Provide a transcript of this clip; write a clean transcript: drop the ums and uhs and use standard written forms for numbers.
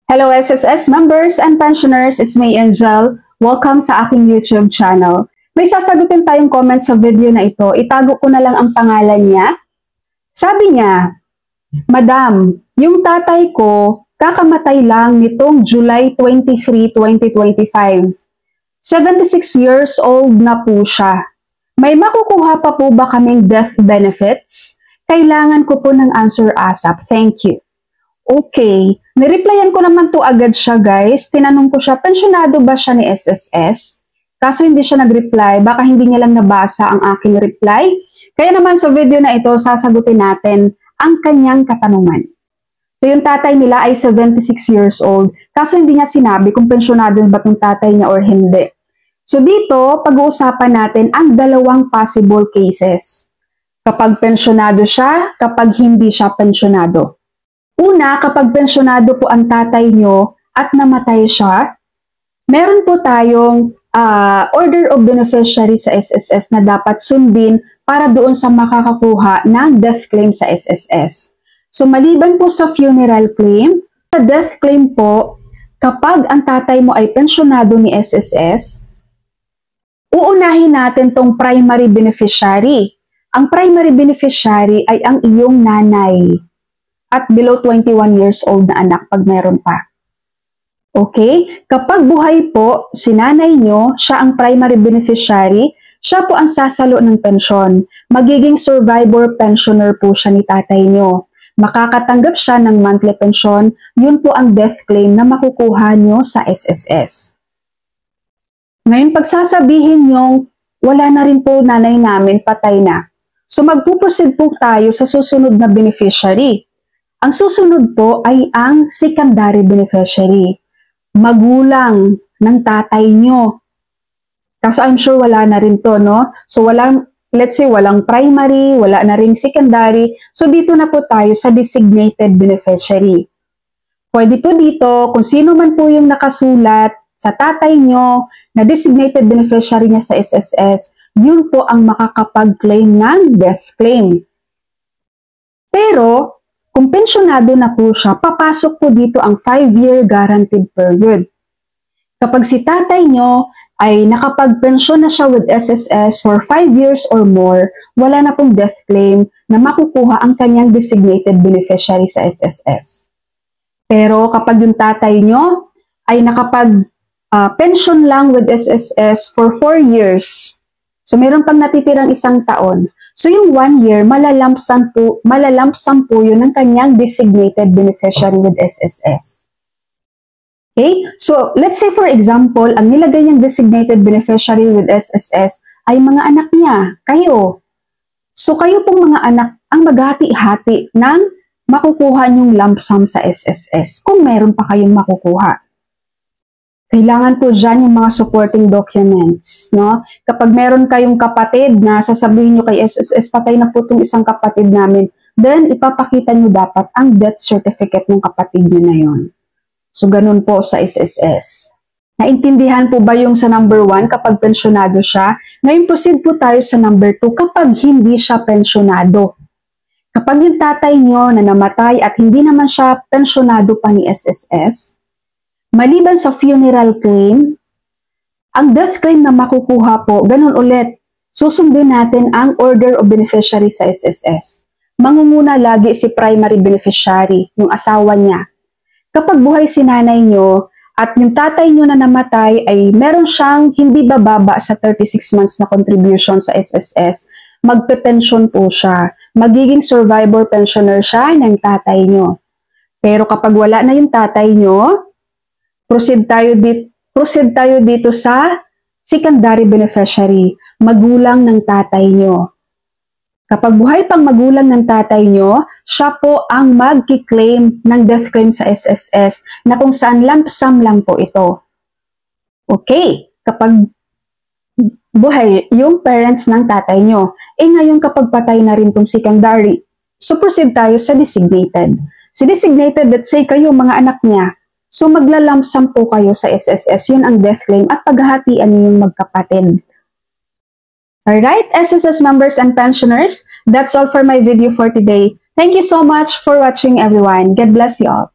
Hello SSS members and pensioners, it's me Angel. Welcome sa aking YouTube channel. May sasagutin tayong comment sa video na ito. Itago ko na lang ang pangalan niya. Sabi niya, Madam, yung tatay ko kakamatay lang nitong July 23, 2025. 76 years old na po siya. May makukuha pa po ba kaming death benefits? Kailangan ko po ng answer ASAP. Thank you. Okay, nireplyan ko naman to agad siya guys. Tinanong ko siya, pensyonado ba siya ni SSS? Kaso hindi siya nag-reply, baka hindi niya lang nabasa ang aking reply. Kaya naman sa video na ito, sasagutin natin ang kanyang katanungan. So yung tatay nila ay 76 years old, kaso hindi niya sinabi kung pensyonado ba itong tatay niya or hindi. So dito, pag-uusapan natin ang dalawang possible cases. Kapag pensyonado siya, kapag hindi siya pensyonado. Una, kapag pensyonado po ang tatay nyo at namatay siya, meron po tayong order of beneficiary sa SSS na dapat sundin para doon sa makakakuha ng death claim sa SSS. So maliban po sa funeral claim, sa death claim po, kapag ang tatay mo ay pensyonado ni SSS, uunahin natin tong primary beneficiary. Ang primary beneficiary ay ang iyong nanay at below 21 years old na anak pag meron pa. Okay? Kapag buhay po, si nanay nyo, siya ang primary beneficiary, siya po ang sasalo ng pensyon. Magiging survivor pensioner po siya ni tatay nyo. Makakatanggap siya ng monthly pension, yun po ang death claim na makukuha nyo sa SSS. Ngayon, pagsasabihin nyo, wala na rin po nanay namin, patay na. So magpuproceed po tayo sa susunod na beneficiary. Ang susunod po ay ang secondary beneficiary. Magulang ng tatay nyo. Kaso I'm sure wala na rin to, no? So let's say walang primary, wala na rin secondary. So dito na po tayo sa designated beneficiary. Pwede po dito, kung sino man po yung nakasulat sa tatay nyo na designated beneficiary niya sa SSS, yun po ang makakapag-claim ng death claim. Pero, kung pensyonado na po siya, papasok po dito ang 5-year guaranteed period. Kapag si tatay nyo ay nakapag-pensyon na siya with SSS for 5 years or more, wala na pong death claim na makukuha ang kanyang designated beneficiary sa SSS. Pero kapag yung tatay nyo ay nakapag-pensyon lang with SSS for 4 years, so meron pang natitirang 1 taon, so yung 1 year, malalampsam po yun ng kanyang designated beneficiary with SSS. Okay? So, let's say for example, ang nilagay niyang designated beneficiary with SSS ay mga anak niya, kayo. So, kayo pong mga anak ang maghati-hati ng makukuha niyong lump sum sa SSS kung meron pa kayong makukuha. Kailangan po dyan yung mga supporting documents, no? Kapag meron kayong kapatid na sasabihin nyo kay SSS, patay na po itong isang kapatid namin, then ipapakita nyo dapat ang death certificate ng kapatid nyo na yon. So, ganun po sa SSS. Naintindihan po ba yung sa number 1 kapag pensyonado siya? Ngayon, proceed po tayo sa number 2 kapag hindi siya pensyonado. Kapag yung tatay nyo na namatay at hindi naman siya pensyonado pa ni SSS, maliban sa funeral claim, ang death claim na makukuha po, ganun ulit, susundin natin ang order of beneficiary sa SSS. Mangunguna lagi si primary beneficiary, yung asawa niya. Kapag buhay si nanay nyo at yung tatay nyo na namatay ay meron siyang hindi bababa sa 36 months na contribution sa SSS, magpe-pension po siya. Magiging survivor pensioner siya ng tatay nyo. Pero kapag wala na yung tatay nyo, proceed tayo dito sa secondary beneficiary, magulang ng tatay nyo. Kapag buhay pang magulang ng tatay nyo, siya po ang mag-claim ng death claim sa SSS na kung saan lump sum lang po ito. Okay, kapag buhay yung parents ng tatay nyo, ngayon kapag patay na rin tong secondary, so proceed tayo sa designated. Si designated, let's say kayo mga anak niya, so magla-lump sum po kayo sa SSS, yun ang death claim at paghahatian niyo yung magkapatid. Alright, SSS members and pensioners, that's all for my video for today. Thank you so much for watching everyone. God bless you all.